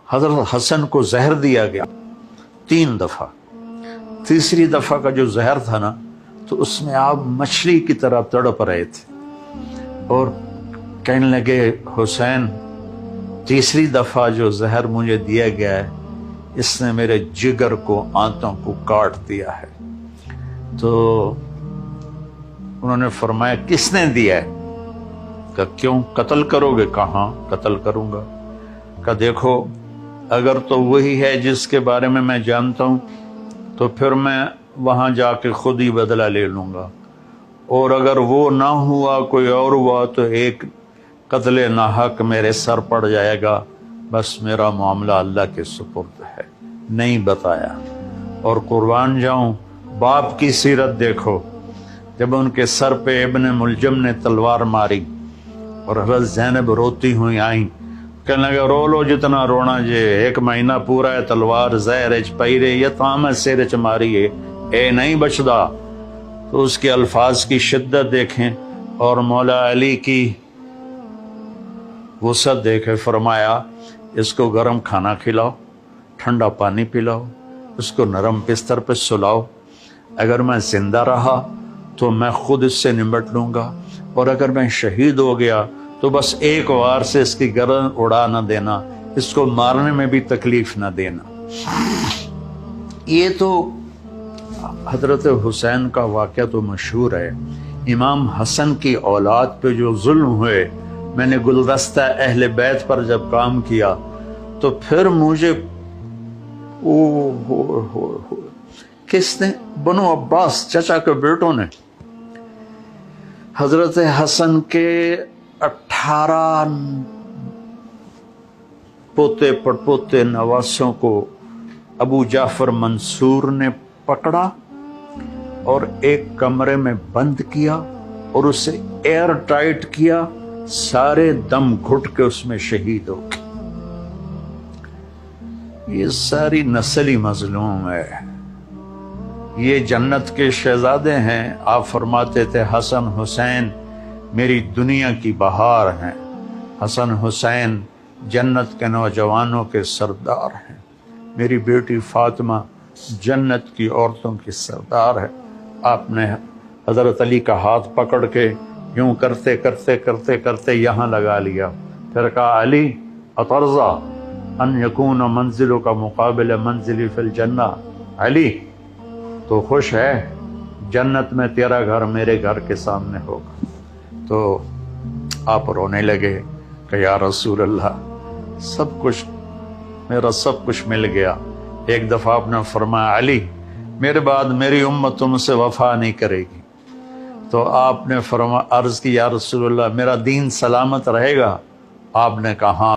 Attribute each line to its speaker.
Speaker 1: حضرت حسن کو زہر دیا گیا 3 دفعہ. تیسری دفعہ کا جو زہر تھا نا تو اس میں آپ مچھلی کی طرح تڑپ رہے تھے اور کہنے لگے حسین تیسری دفعہ جو زہر مجھے دیا گیا ہے اس نے میرے جگر کو آنتوں کو کاٹ دیا ہے. تو انہوں نے فرمایا کس نے دیا ہے؟ کہ کیوں قتل کرو گے؟ کہاں قتل کروں گا. کہ دیکھو اگر تو وہی ہے جس کے بارے میں میں جانتا ہوں تو پھر میں وہاں جا کے خود ہی بدلہ لے لوں گا، اور اگر وہ نہ ہوا کوئی اور ہوا تو ایک قتل ناحق میرے سر پڑ جائے گا. بس میرا معاملہ اللہ کے سپرد ہے. نہیں بتایا. اور قربان جاؤں باپ کی سیرت دیکھو، جب ان کے سر پہ ابن ملجم نے تلوار ماری اور حضرت زینب روتی ہوئی آئیں، کہنے لگا رو لو جتنا رونا جے، 1 مہینہ پورا ہے تلوار زہرچ پئی رہی ہے تام سیرچ ماری ہے اے نہیں بچدا. تو اس کے الفاظ کی شدت دیکھیں اور مولا علی کی وسعت دیکھیں. فرمایا اس کو گرم کھانا کھلاؤ، ٹھنڈا پانی پلاؤ، اس کو نرم بستر پہ سلاؤ. اگر میں زندہ رہا تو میں خود اس سے نمٹ لوں گا، اور اگر میں شہید ہو گیا تو بس ایک وار سے اس کی گردن اڑا نہ دینا، اس کو مارنے میں بھی تکلیف نہ دینا. یہ تو حضرت حسین کا واقعہ تو مشہور ہے. امام حسن کی اولاد پہ جو ظلم ہوئے، میں نے گلدستہ اہل بیت پر جب کام کیا تو پھر مجھے کس نے؟ بنو عباس چچا کے بیٹوں نے حضرت حسن کے 18 پوتے پڑپوتے نواسوں کو ابو جعفر منصور نے پکڑا اور ایک کمرے میں بند کیا اور اسے ایئر ٹائٹ کیا، سارے دم گھٹ کے اس میں شہید ہو گئے. یہ ساری نسل ہی مظلوم ہے. یہ جنت کے شہزادے ہیں. آپ فرماتے تھے حسن حسین میری دنیا کی بہار ہیں، حسن حسین جنت کے نوجوانوں کے سردار ہیں، میری بیٹی فاطمہ جنت کی عورتوں کی سردار ہے. آپ نے حضرت علی کا ہاتھ پکڑ کے یوں کرتے کرتے کرتے کرتے یہاں لگا لیا، پھر کہا علی اترضا ان یکون منزلوں کا مقابل منزلی فی الجنہ. علی تو خوش ہے جنت میں تیرا گھر میرے گھر کے سامنے ہوگا. تو آپ رونے لگے کہ یا رسول اللہ سب کچھ میرا سب کچھ مل گیا. ایک دفعہ آپ نے فرمایا علی میرے بعد میری امت تم سے وفا نہیں کرے گی. تو آپ نے عرض کی یا رسول اللہ میرا دین سلامت رہے گا؟ آپ نے کہا ہاں.